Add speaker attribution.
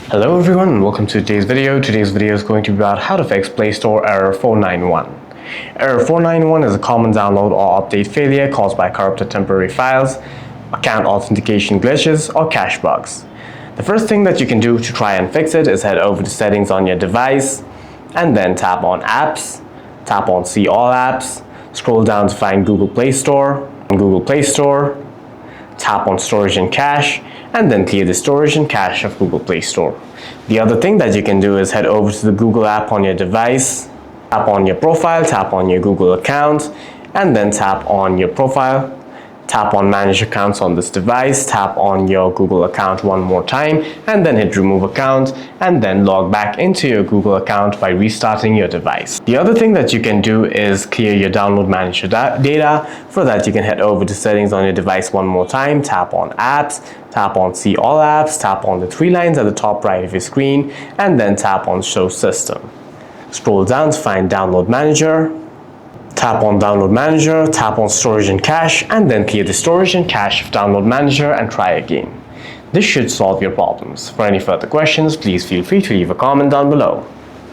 Speaker 1: Hello everyone and welcome to today's video. Today's video is going to be about how to fix Play Store error 491. Error 491 is a common download or update failure caused by corrupted temporary files, account authentication glitches, or cache bugs. The first thing that you can do to try and fix it is head over to settings on your device and then tap on apps, tap on see all apps, scroll down to find Google Play Store, tap on storage and cache, and then clear the storage and cache of Google Play Store. The other thing that you can do is head over to the Google app on your device, tap on your profile, tap on your Google account, and then tap on your profile, tap on manage accounts on this device, tap on your Google account one more time, and then hit remove account, and then log back into your Google account by restarting your device. The other thing that you can do is clear your download manager data. For that, you can head over to settings on your device one more time, tap on apps, tap on see all apps, tap on the three lines at the top right of your screen, and then tap on show system. Scroll down to find download manager, tap on download manager, tap on storage and cache, and then clear the storage and cache of download manager and try again. This should solve your problems. For any further questions, please feel free to leave a comment down below.